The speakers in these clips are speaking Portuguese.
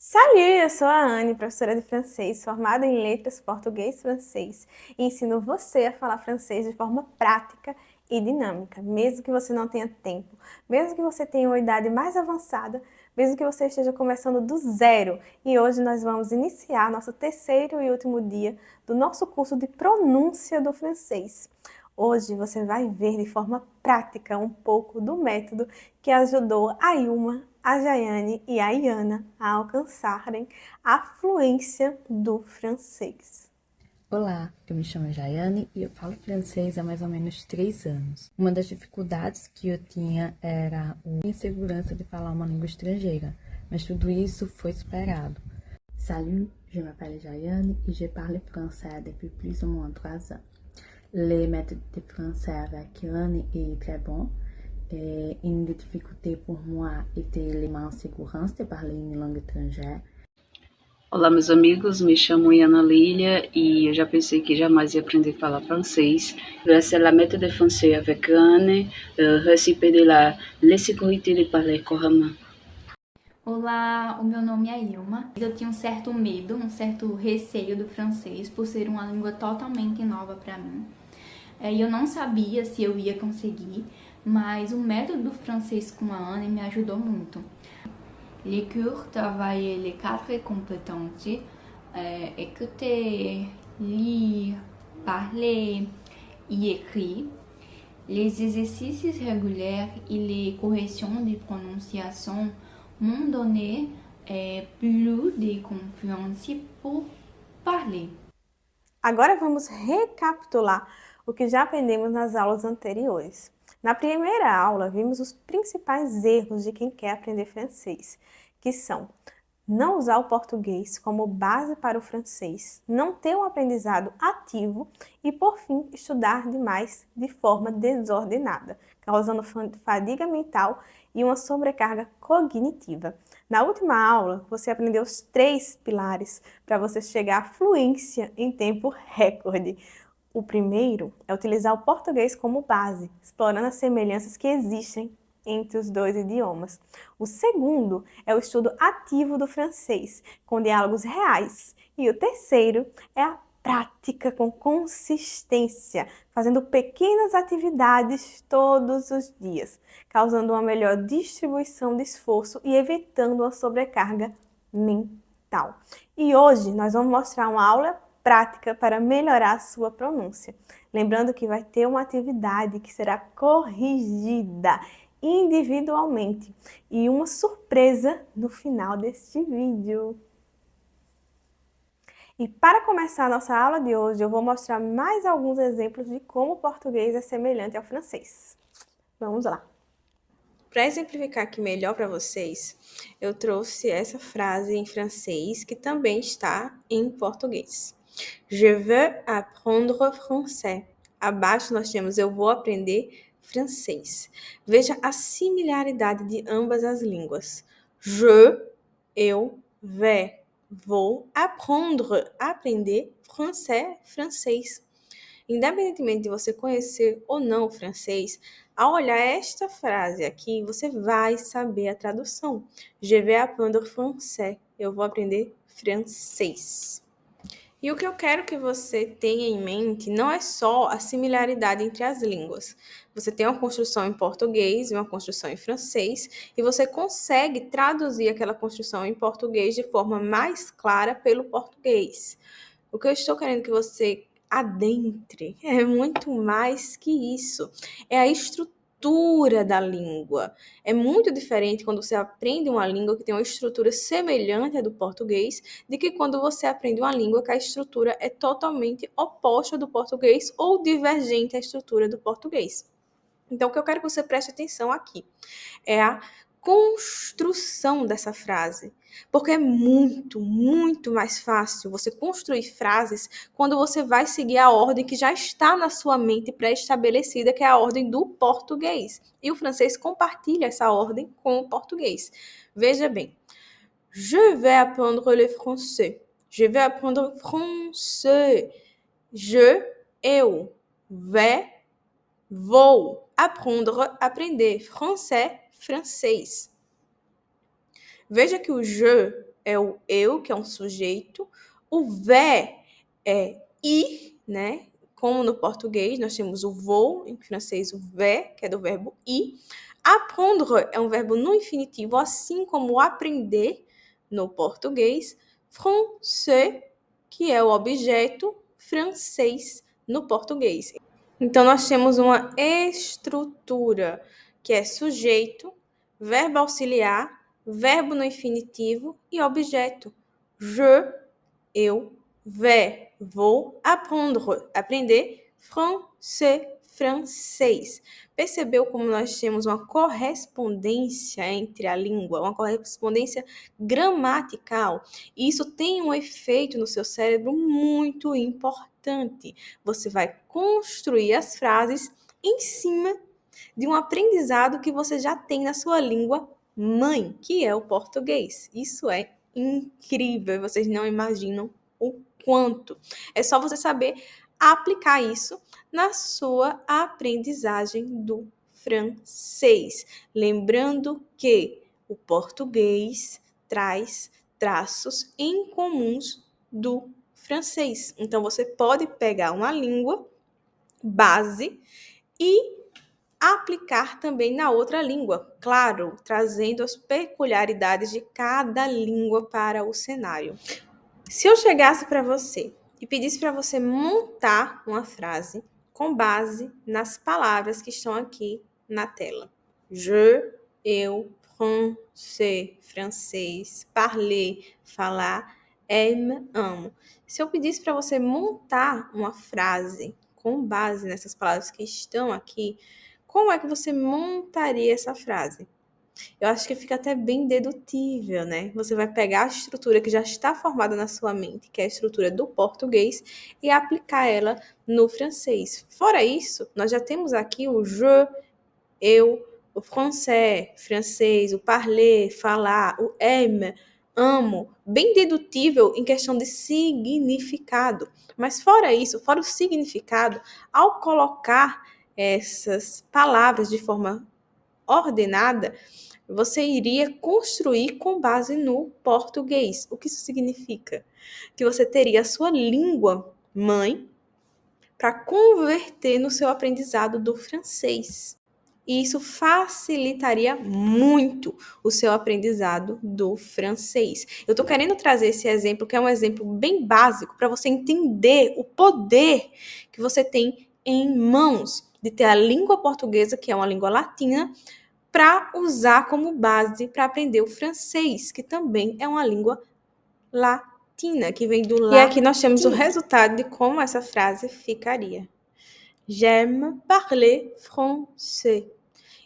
Salut, eu sou a Anne, professora de francês, formada em letras português-francês, e ensino você a falar francês de forma prática e dinâmica, mesmo que você não tenha tempo, mesmo que você tenha uma idade mais avançada, mesmo que você esteja começando do zero. E hoje nós vamos iniciar nosso terceiro e último dia do nosso curso de pronúncia do francês. Hoje você vai ver de forma prática um pouco do método que ajudou a Ilma, a Jaiane e a Iana a alcançarem a fluência do francês. Olá, eu me chamo Jaiane e eu falo francês há mais ou menos 3 anos. Uma das dificuldades que eu tinha era a insegurança de falar uma língua estrangeira, mas tudo isso foi superado. Salut, je m'appelle Jaiane et je parle français depuis plus ou moins 3 ans. Le méthode de français avec Anne est très bon. Une des difficultés pour moi était l'insécurité de parler une langue étrangère. Olá, meus amigos, me chamo Iana Lilia e eu já pensei que jamais ia aprender a falar francês. Grâce à la méthode de français avec Anne, récipe de la sécurité de parler couramment. Olá, o meu nome é Ilma. Eu tinha um certo medo, um certo receio do francês por ser uma língua totalmente nova para mim. E eu não sabia se eu ia conseguir, mas o método do francês com a Anne me ajudou muito. Les cours travaillent les 4 compétences, écouter, lire, parler et écrire. Les exercices réguliers et les corrections de prononciation m'ont donné plus de confiance pour parler. Agora vamos recapitular o que já aprendemos nas aulas anteriores. Na primeira aula, vimos os principais erros de quem quer aprender francês, que são não usar o português como base para o francês, não ter um aprendizado ativo e, por fim, estudar demais de forma desordenada, causando fadiga mental e uma sobrecarga cognitiva. Na última aula, você aprendeu os 3 pilares para você chegar à fluência em tempo recorde. O primeiro é utilizar o português como base, explorando as semelhanças que existem entre os dois idiomas. O segundo é o estudo ativo do francês, com diálogos reais. E o terceiro é a prática com consistência, fazendo pequenas atividades todos os dias, causando uma melhor distribuição de esforço e evitando uma sobrecarga mental. E hoje nós vamos mostrar uma aula prática para melhorar a sua pronúncia. Lembrando que vai ter uma atividade que será corrigida individualmente e uma surpresa no final deste vídeo. E para começar a nossa aula de hoje, eu vou mostrar mais alguns exemplos de como o português é semelhante ao francês. Vamos lá! Para exemplificar aqui melhor para vocês, eu trouxe essa frase em francês que também está em português. Je veux apprendre français. Abaixo nós temos eu vou aprender francês. Veja a similaridade de ambas as línguas. Je, eu, vais, vou apprendre, aprender français, francês. Independentemente de você conhecer ou não o francês, ao olhar esta frase aqui, você vai saber a tradução. Je vais apprendre français. Eu vou aprender francês. E o que eu quero que você tenha em mente não é só a similaridade entre as línguas. Você tem uma construção em português e uma construção em francês, e você consegue traduzir aquela construção em português de forma mais clara pelo português. O que eu estou querendo que você adentre é muito mais que isso. É a estrutura da língua. É muito diferente quando você aprende uma língua que tem uma estrutura semelhante à do português, de que quando você aprende uma língua que a estrutura é totalmente oposta do português ou divergente à estrutura do português. Então, o que eu quero que você preste atenção aqui é a construção dessa frase. Porque é muito, muito mais fácil você construir frases quando você vai seguir a ordem que já está na sua mente pré-estabelecida, que é a ordem do português. E o francês compartilha essa ordem com o português. Veja bem. Je vais apprendre le français. Je vais apprendre français. Je, eu, vais, vou. Apprendre, aprender. Français, francês. Veja que o je é o eu, que é um sujeito. O ver é ir, né? Como no português, nós temos o vou, em francês o ver, que é do verbo ir. Apprendre é um verbo no infinitivo, assim como aprender no português. Français, que é o objeto, francês no português. Então, nós temos uma estrutura que é sujeito, verbo auxiliar, verbo no infinitivo e objeto. Je, eu, vais, vou, apprendre, aprender français, francês. Percebeu como nós temos uma correspondência entre a língua, uma correspondência gramatical? E isso tem um efeito no seu cérebro muito importante. Você vai construir as frases em cima de um aprendizado que você já tem na sua língua mãe, que é o português. Isso é incrível, vocês não imaginam o quanto. É só você saber aplicar isso na sua aprendizagem do francês. Lembrando que o português traz traços em comuns do francês. Então, você pode pegar uma língua base e aplicar também na outra língua, claro, trazendo as peculiaridades de cada língua para o cenário. Se eu chegasse para você e pedisse para você montar uma frase com base nas palavras que estão aqui na tela. Je, eu, français, francês, parler, falar, aime, amo. Se eu pedisse para você montar uma frase com base nessas palavras que estão aqui, como é que você montaria essa frase? Eu acho que fica até bem dedutível, né? Você vai pegar a estrutura que já está formada na sua mente, que é a estrutura do português, e aplicar ela no francês. Fora isso, nós já temos aqui o je, eu, o francês, o parler, falar, o aime, amo, bem dedutível em questão de significado. Mas fora isso, fora o significado, ao colocar essas palavras de forma ordenada, você iria construir com base no português. O que isso significa? Que você teria a sua língua mãe para converter no seu aprendizado do francês. E isso facilitaria muito o seu aprendizado do francês. Eu estou querendo trazer esse exemplo, que é um exemplo bem básico, para você entender o poder que você tem em mãos de ter a língua portuguesa, que é uma língua latina, para usar como base para aprender o francês, que também é uma língua latina, que vem do latim. E aqui nós temos o resultado de como essa frase ficaria. J'aime parler français.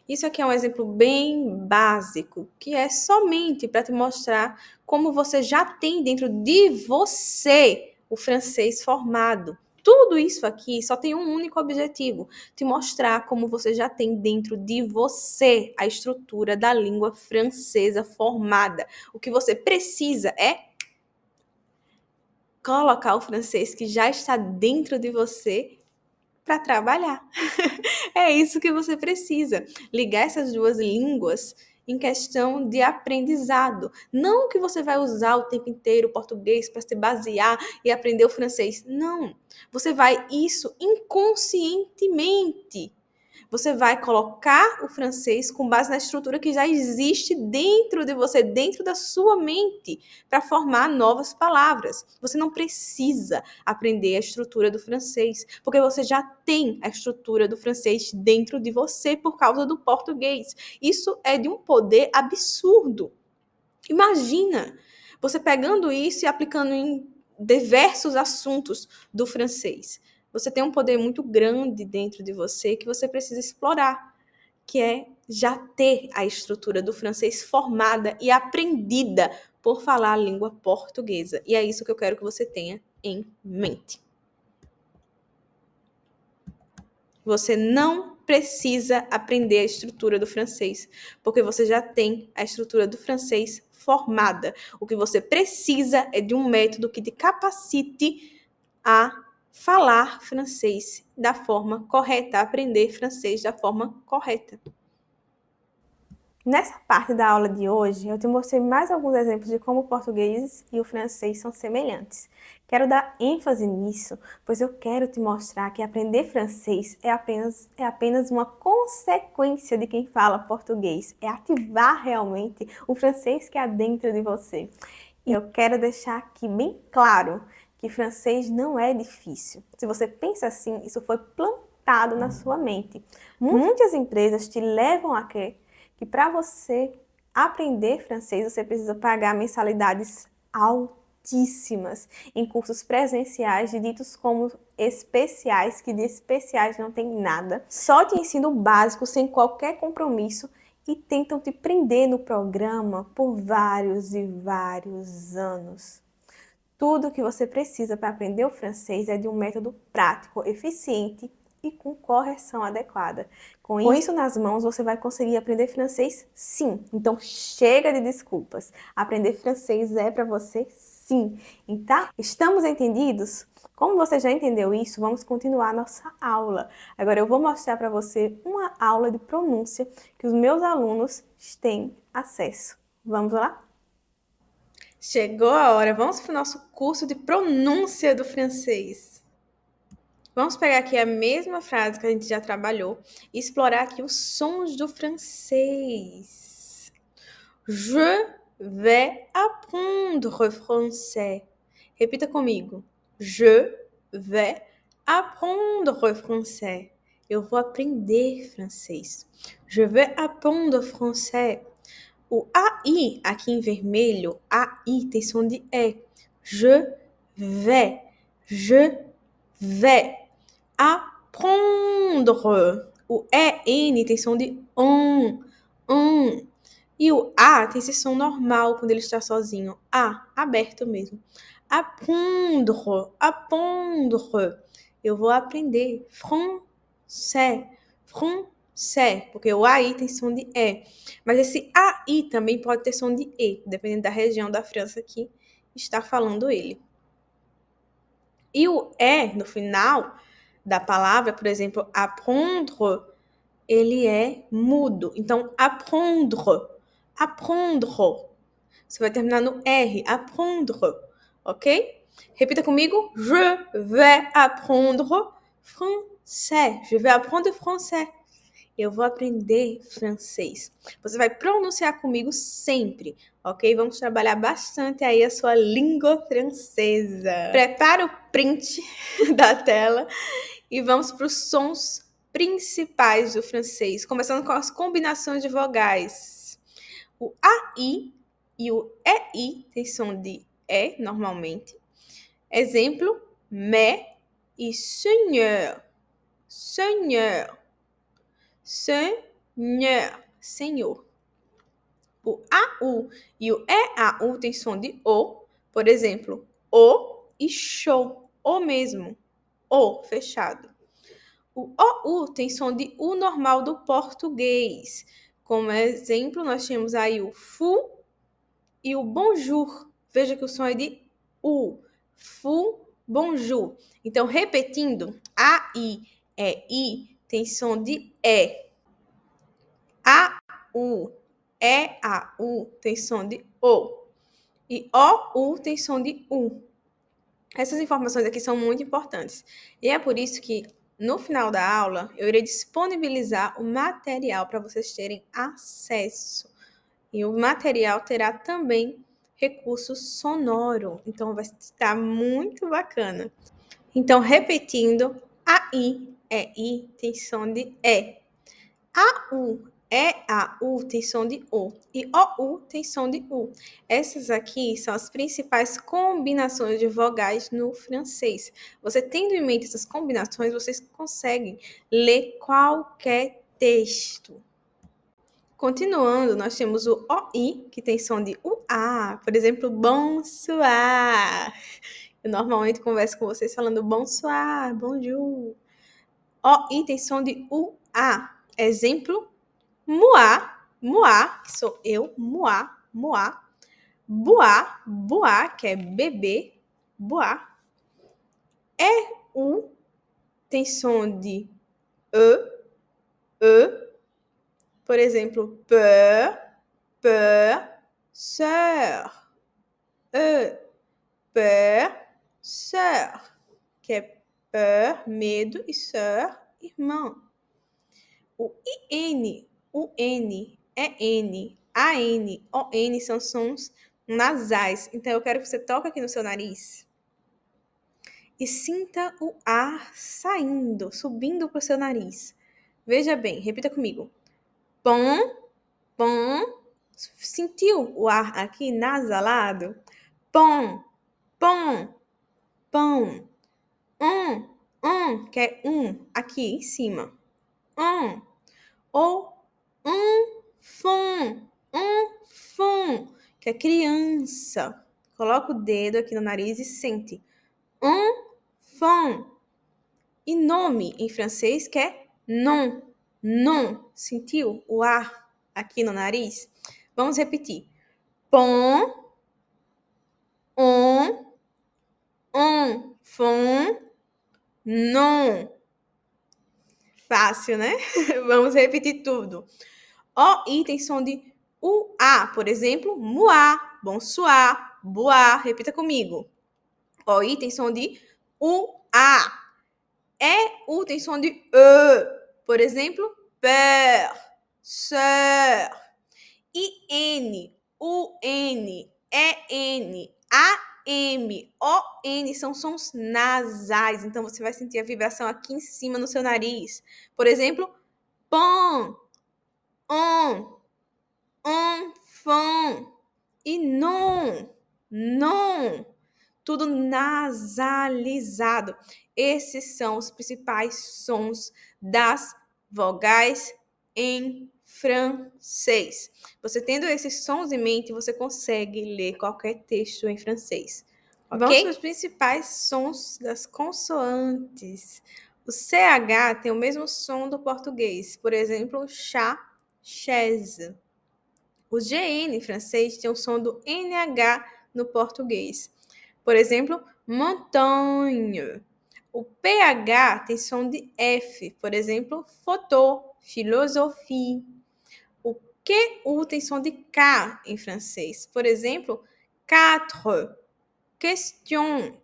Isso aqui é um exemplo bem básico, que é somente para te mostrar como você já tem dentro de você o francês formado. Tudo isso aqui só tem um único objetivo: te mostrar como você já tem dentro de você a estrutura da língua francesa formada. O que você precisa é colocar o francês que já está dentro de você para trabalhar. É isso que você precisa. Ligar essas duas línguas em questão de aprendizado. Não que você vai usar o tempo inteiro o português para se basear e aprender o francês. Não. Você vai isso inconscientemente. Você vai colocar o francês com base na estrutura que já existe dentro de você, dentro da sua mente, para formar novas palavras. Você não precisa aprender a estrutura do francês, porque você já tem a estrutura do francês dentro de você por causa do português. Isso é de um poder absurdo. Imagina você pegando isso e aplicando em diversos assuntos do francês. Você tem um poder muito grande dentro de você que você precisa explorar, que é já ter a estrutura do francês formada e aprendida por falar a língua portuguesa. E é isso que eu quero que você tenha em mente. Você não precisa aprender a estrutura do francês, porque você já tem a estrutura do francês formada. O que você precisa é de um método que te capacite a falar francês da forma correta, aprender francês da forma correta. Nessa parte da aula de hoje, eu te mostrei mais alguns exemplos de como o português e o francês são semelhantes. Quero dar ênfase nisso, pois eu quero te mostrar que aprender francês é apenas uma consequência de quem fala português. É ativar realmente o francês que há dentro de você. E eu quero deixar aqui bem claro que francês não é difícil. Se você pensa assim, isso foi plantado na sua mente. Muitas empresas te levam a crer que para você aprender francês, você precisa pagar mensalidades altíssimas em cursos presenciais ditos como especiais, que de especiais não tem nada. Só te ensino o básico sem qualquer compromisso e tentam te prender no programa por vários e vários anos. Tudo o que você precisa para aprender o francês é de um método prático, eficiente e com correção adequada. Com isso nas mãos, você vai conseguir aprender francês sim. Então chega de desculpas. Aprender francês é para você sim. Então, estamos entendidos? Como você já entendeu isso, vamos continuar nossa aula. Agora eu vou mostrar para você uma aula de pronúncia que os meus alunos têm acesso. Vamos lá? Chegou a hora, vamos para o nosso curso de pronúncia do francês. Vamos pegar aqui a mesma frase que a gente já trabalhou e explorar aqui os sons do francês. Je vais apprendre français. Repita comigo. Je vais apprendre français. Eu vou aprender francês. Je vais apprendre français. O AI, aqui em vermelho, AI tem som de E. Je vais apprendre. O EN tem som de on. E o A tem esse som normal quando ele está sozinho. A, aberto mesmo. Apprendre. Eu vou aprender français. Porque o AI tem som de E. Mas esse AI também pode ter som de E, dependendo da região da França que está falando ele. E o E, no final da palavra, por exemplo, apprendre, ele é mudo. Então, apprendre. Você vai terminar no R, apprendre, ok? Repita comigo. Je vais apprendre français. Je vais apprendre français. Eu vou aprender francês. Você vai pronunciar comigo sempre, ok? Vamos trabalhar bastante aí a sua língua francesa. Prepara o print da tela e vamos para os sons principais do francês, começando com as combinações de vogais. O AI e o EI tem som de E normalmente. Exemplo, mais e seigneur. Senhor. O AU e o EAU tem som de O. Por exemplo, O e show. O mesmo. O fechado. O OU tem som de U normal do português. Como exemplo, nós temos aí o FU e o bonjour. Veja que o som é de U. FU, bonjour. Então, repetindo, AI, EI tem som de E. AU, EAU tem som de O. E OU tem som de U. Essas informações aqui são muito importantes. E é por isso que, no final da aula, eu irei disponibilizar o material para vocês terem acesso. E o material terá também recurso sonoro. Então, vai estar muito bacana. Então, repetindo, AI, EI tem som de E. AU, EAU tem som de U. E OU tem som de U. Essas aqui são as principais combinações de vogais no francês. Você tendo em mente essas combinações, vocês conseguem ler qualquer texto. Continuando, nós temos o OI, que tem som de UA. Por exemplo, bonsoir. Eu normalmente converso com vocês falando bonsoir, bonjour. OI tem som de UA. Exemplo, moi, que sou eu, moi. Boa, que é bebê, boa. EU tem som de e. Por exemplo, peur, sœur. Peur, sœur, que é peur, medo, e sœur, irmã. O IN, o N, EN, AN, ON são sons nasais. Então, eu quero que você toque aqui no seu nariz e sinta o ar saindo, subindo para o seu nariz. Veja bem, repita comigo. Pom, pom. Sentiu o ar aqui nasalado? Pom, pom, pom. Que é aqui em cima. Ou fom, que é criança. Coloca o dedo aqui no nariz e sente. Fom. E nome em francês que é non. Non. Sentiu o ar aqui no nariz? Vamos repetir. Pom, fom, non. Fácil, né? Vamos repetir tudo. O tem som de UA, por exemplo, muá, bonsoir, boa. Repita comigo. O tem som de UA. U tem som de E, por exemplo, père, sœur. IN, UN, EN, AM, ON são sons nasais. Então, você vai sentir a vibração aqui em cima no seu nariz. Por exemplo, pom, fom. E non. Tudo nasalizado. Esses são os principais sons das vogais em francês. Você tendo esses sons em mente, você consegue ler qualquer texto em francês. Ok? Vamos para os principais sons das consoantes. O CH tem o mesmo som do português. Por exemplo, chá, chaise. O GN em francês tem o som do NH no português. Por exemplo, montanha. O PH tem som de F. Por exemplo, photo, philosophie. O QU tem som de K em francês. Por exemplo, quatre, question.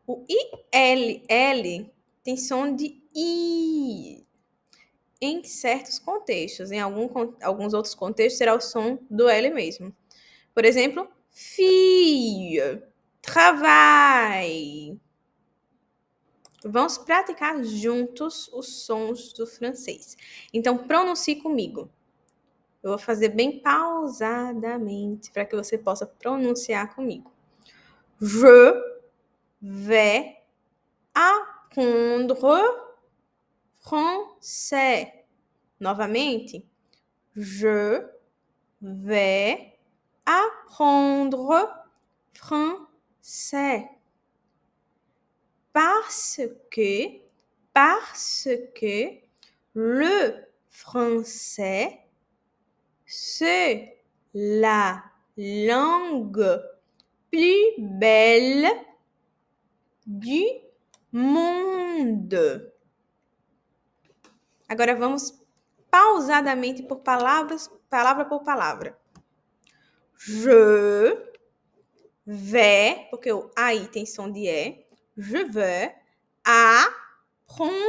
O ILL tem som de I. Em certos contextos. Em alguns outros contextos, será o som do L mesmo. Por exemplo, fille, travail. Vamos praticar juntos os sons do francês. Então, pronuncie comigo. Eu vou fazer bem pausadamente para que você possa pronunciar comigo. Je vais apprendre français. Novamente. Je vais apprendre français. Parce que le français, c'est la langue plus belle du monde. Agora vamos pausadamente por palavra por palavra. Je vais, porque o AI tem som de E. Je vais apprendre,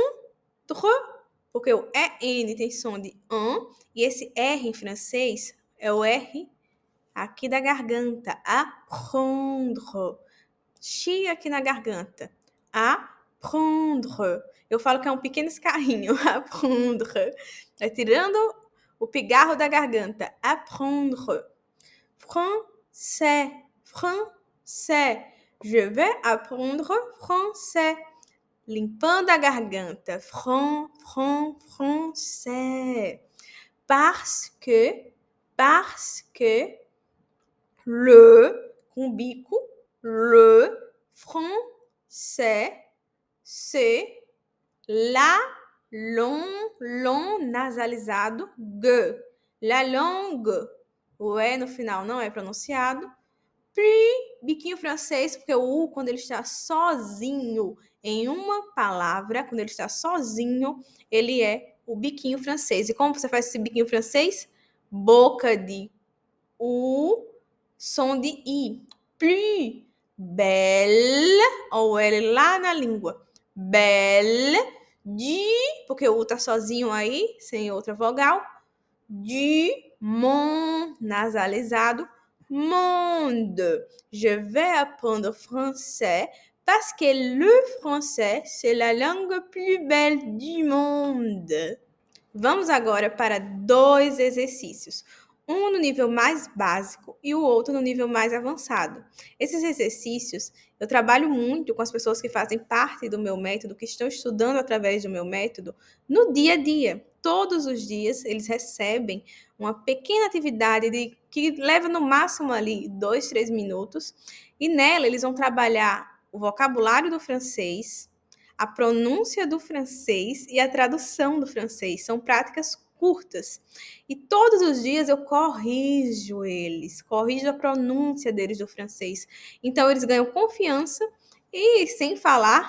porque o EN tem som de an. E esse R em francês é o R aqui da garganta. Apprendre. Chi aqui na garganta. Apprendre. Eu falo que é um pequeno escarrinho. Apprendre. Vai tirando o pigarro da garganta. Apprendre. Français. Français. Je vais apprendre français. Limpando a garganta. Français. Parce que le, com bico, le français, c'est la long nasalizado, g. La langue. O E no final não é pronunciado. Biquinho francês, porque o U, quando ele está sozinho em uma palavra, quando ele está sozinho, ele é o biquinho francês. E como você faz esse biquinho francês? Boca de U, som de I. Plus belle, ou o L lá na língua. Belle, porque o U tá sozinho aí, sem outra vogal. Du monde, nasalisado. Monde. Je vais apprendre français parce que le français, c'est la langue plus belle du monde. Vamos agora para 2 exercícios. Um no nível mais básico e o outro no nível mais avançado. Esses exercícios, eu trabalho muito com as pessoas que fazem parte do meu método, que estão estudando através do meu método, no dia a dia. Todos os dias eles recebem uma pequena atividade que leva no máximo ali 2, 3 minutos. E nela eles vão trabalhar o vocabulário do francês, a pronúncia do francês e a tradução do francês. São práticas curtas. E todos os dias eu corrijo eles, corrijo a pronúncia deles do francês. Então eles ganham confiança e, sem falar,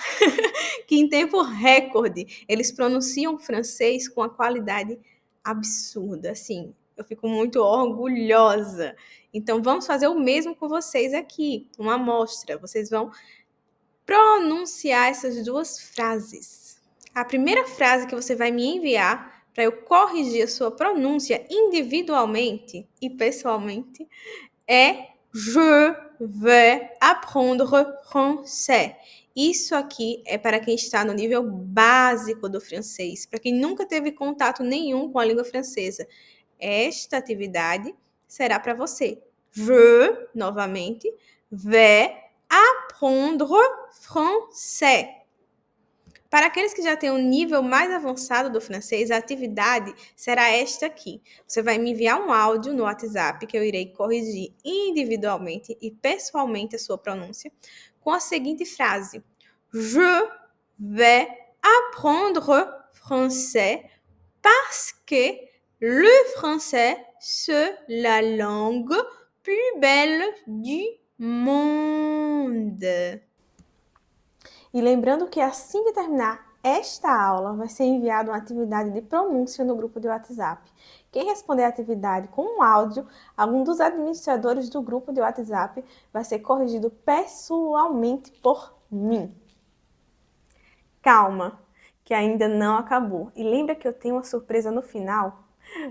que em tempo recorde eles pronunciam francês com a qualidade absurda. Assim, eu fico muito orgulhosa. Então vamos fazer o mesmo com vocês aqui, uma amostra. Vocês vão pronunciar essas 2 frases. A primeira frase que você vai me enviar para eu corrigir a sua pronúncia individualmente e pessoalmente é Je vais apprendre français. Isso aqui é para quem está no nível básico do francês, para quem nunca teve contato nenhum com a língua francesa. Esta atividade será para você. Je, novamente, vais apprendre français. Para aqueles que já têm um nível mais avançado do francês, a atividade será esta aqui. Você vai me enviar um áudio no WhatsApp que eu irei corrigir individualmente e pessoalmente a sua pronúncia com a seguinte frase: Je vais apprendre français parce que le français c'est la langue plus belle du monde. E lembrando que assim que terminar esta aula, vai ser enviada uma atividade de pronúncia no grupo de WhatsApp. Quem responder a atividade com um áudio, algum dos administradores do grupo de WhatsApp vai ser corrigido pessoalmente por mim. Calma, que ainda não acabou. E lembra que eu tenho uma surpresa no final?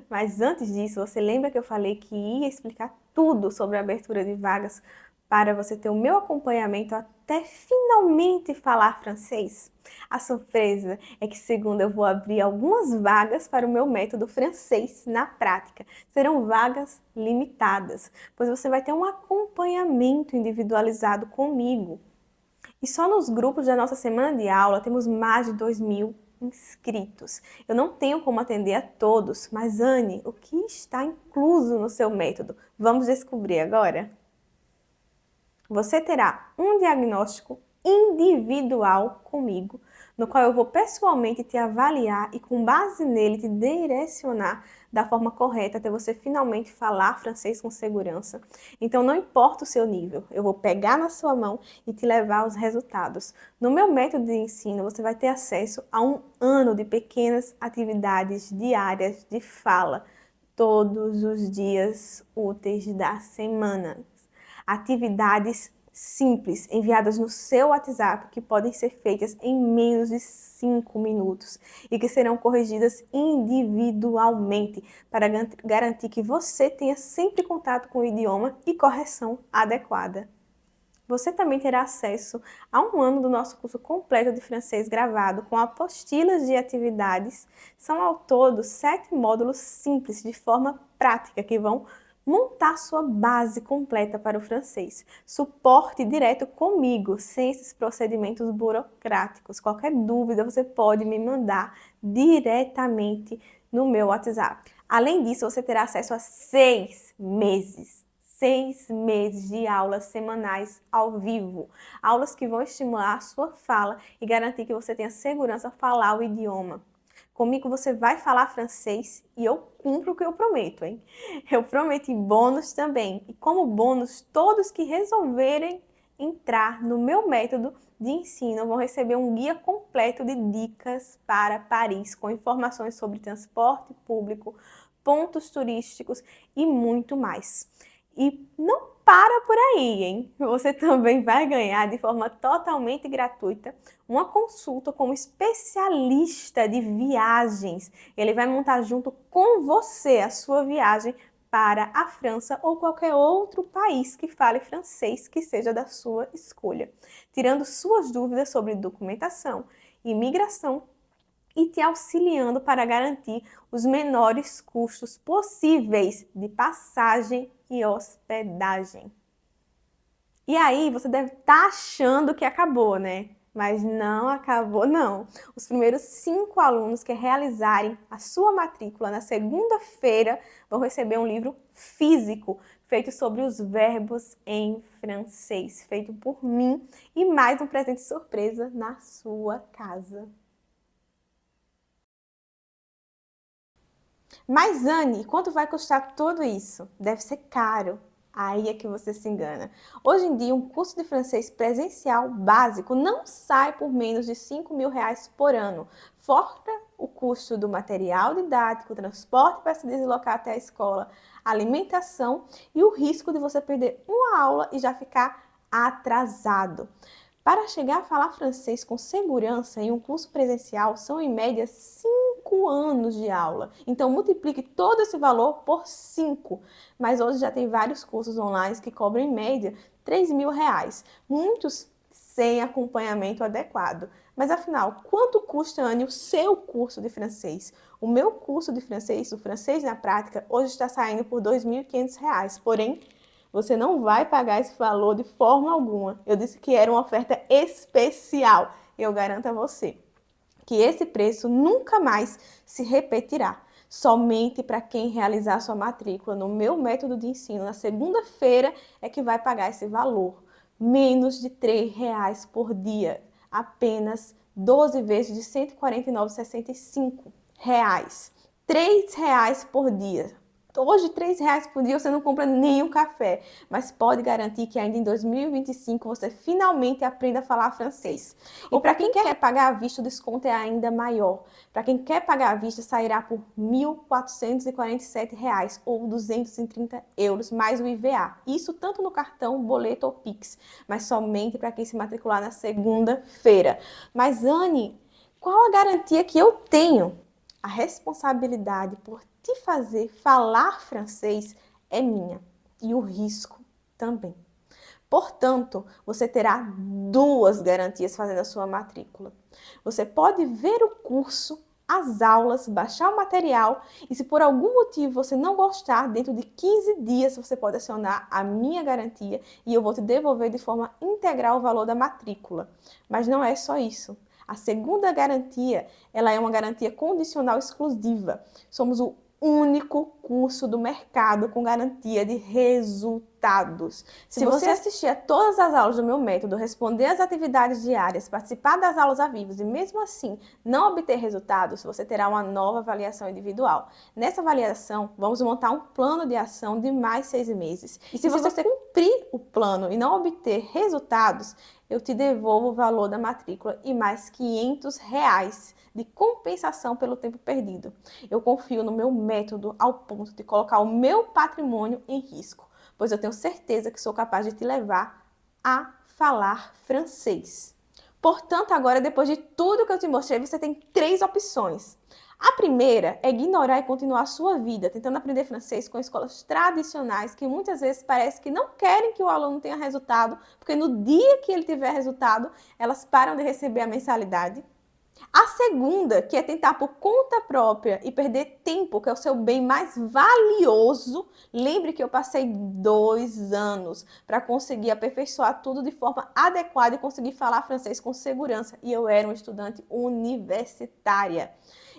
Mas antes disso, você lembra que eu falei que ia explicar tudo sobre a abertura de vagas para você ter o meu acompanhamento até finalmente falar francês? A surpresa é que segunda eu vou abrir algumas vagas para o meu método francês na prática. Serão vagas limitadas, pois você vai ter um acompanhamento individualizado comigo. E só nos grupos da nossa semana de aula temos mais de 2.000 inscritos. Eu não tenho como atender a todos, mas Anne, o que está incluso no seu método? Vamos descobrir agora? Você terá um diagnóstico individual comigo, no qual eu vou pessoalmente te avaliar e com base nele te direcionar da forma correta até você finalmente falar francês com segurança. Então não importa o seu nível, eu vou pegar na sua mão e te levar aos resultados. No meu método de ensino você vai ter acesso a 1 ano de pequenas atividades diárias de fala, todos os dias úteis da semana. Atividades simples, enviadas no seu WhatsApp, que podem ser feitas em menos de 5 minutos e que serão corrigidas individualmente para garantir que você tenha sempre contato com o idioma e correção adequada. Você também terá acesso a 1 ano do nosso curso completo de francês gravado com apostilas de atividades. São ao todo 7 módulos simples de forma prática que vão montar sua base completa para o francês. Suporte direto comigo, sem esses procedimentos burocráticos. Qualquer dúvida você pode me mandar diretamente no meu WhatsApp. Além disso, você terá acesso a 6 meses. 6 meses de aulas semanais ao vivo. Aulas que vão estimular a sua fala e garantir que você tenha segurança ao falar o idioma. Comigo você vai falar francês e eu cumpro o que eu prometo, hein? Eu prometo bônus também. E como bônus, todos que resolverem entrar no meu método de ensino, vão receber um guia completo de dicas para Paris, com informações sobre transporte público, pontos turísticos e muito mais. E não para por aí, hein? Você também vai ganhar de forma totalmente gratuita uma consulta com um especialista de viagens. Ele vai montar junto com você a sua viagem para a França ou qualquer outro país que fale francês que seja da sua escolha, tirando suas dúvidas sobre documentação, imigração e te auxiliando para garantir os menores custos possíveis de passagem e hospedagem. E aí você deve estar achando que acabou, né? Mas não acabou, não. Os primeiros 5 alunos que realizarem a sua matrícula na segunda-feira vão receber um livro físico feito sobre os verbos em francês, feito por mim, e mais um presente surpresa na sua casa. Mas, Anne, quanto vai custar tudo isso? Deve ser caro. Aí é que você se engana. Hoje em dia, um curso de francês presencial básico não sai por menos de R$ 5.000 por ano. Fora o custo do material didático, transporte para se deslocar até a escola, alimentação e o risco de você perder uma aula e já ficar atrasado. Para chegar a falar francês com segurança em um curso presencial, são em média 5 anos de aula. Então, multiplique todo esse valor por 5. Mas hoje já tem vários cursos online que cobram em média R$ 3.000. Muitos sem acompanhamento adequado. Mas afinal, quanto custa, Anne, o seu curso de francês? O meu curso de francês, o Francês na Prática, hoje está saindo por R$ 2.500. Porém, você não vai pagar esse valor de forma alguma. Eu disse que era uma oferta especial. Eu garanto a você que esse preço nunca mais se repetirá. Somente para quem realizar sua matrícula no meu método de ensino na segunda-feira é que vai pagar esse valor. Menos de R$ 3 por dia. Apenas 12 vezes de R$ 149,65. R$ 3 por dia. Hoje, R$ 3 por dia você não compra nenhum café, mas pode garantir que ainda em 2025 você finalmente aprenda a falar francês. E para quem quer pagar à vista, o desconto é ainda maior. Para quem quer pagar à vista, sairá por R$ 1.447 ou 230 euros mais o IVA. Isso tanto no cartão, boleto ou Pix, mas somente para quem se matricular na segunda-feira. Mas, Anne, qual a garantia que eu tenho? A responsabilidade por te fazer falar francês é minha e o risco também. Portanto, você terá 2 garantias fazendo a sua matrícula. Você pode ver o curso, as aulas, baixar o material e se por algum motivo você não gostar, dentro de 15 dias você pode acionar a minha garantia e eu vou te devolver de forma integral o valor da matrícula. Mas não é só isso. A segunda garantia, ela é uma garantia condicional exclusiva. Somos o único curso do mercado com garantia de resultados. Se você assistir a todas as aulas do meu método, responder às atividades diárias, participar das aulas ao vivo e mesmo assim não obter resultados, você terá uma nova avaliação individual. Nessa avaliação, vamos montar um plano de ação de mais 6 meses. E se você cumprir o plano e não obter resultados, eu te devolvo o valor da matrícula e mais R$ 500 de compensação pelo tempo perdido. Eu confio no meu método ao ponto de colocar o meu patrimônio em risco, pois eu tenho certeza que sou capaz de te levar a falar francês. Portanto, agora, depois de tudo que eu te mostrei, você tem 3 opções. A primeira é ignorar e continuar a sua vida, tentando aprender francês com escolas tradicionais que muitas vezes parece que não querem que o aluno tenha resultado, porque no dia que ele tiver resultado, elas param de receber a mensalidade. A segunda, que é tentar por conta própria e perder tempo, que é o seu bem mais valioso. Lembre que eu passei 2 anos para conseguir aperfeiçoar tudo de forma adequada e conseguir falar francês com segurança. E eu era uma estudante universitária.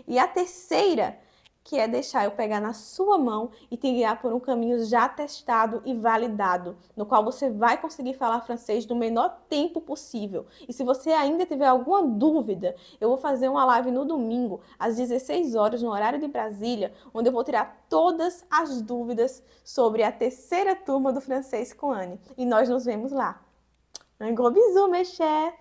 E a terceira, que é deixar eu pegar na sua mão e te guiar por um caminho já testado e validado, no qual você vai conseguir falar francês no menor tempo possível. E se você ainda tiver alguma dúvida, eu vou fazer uma live no domingo, às 16 horas, no horário de Brasília, onde eu vou tirar todas as dúvidas sobre a terceira turma do Francês com Anne. E nós nos vemos lá. Un gros bisou, mes chers!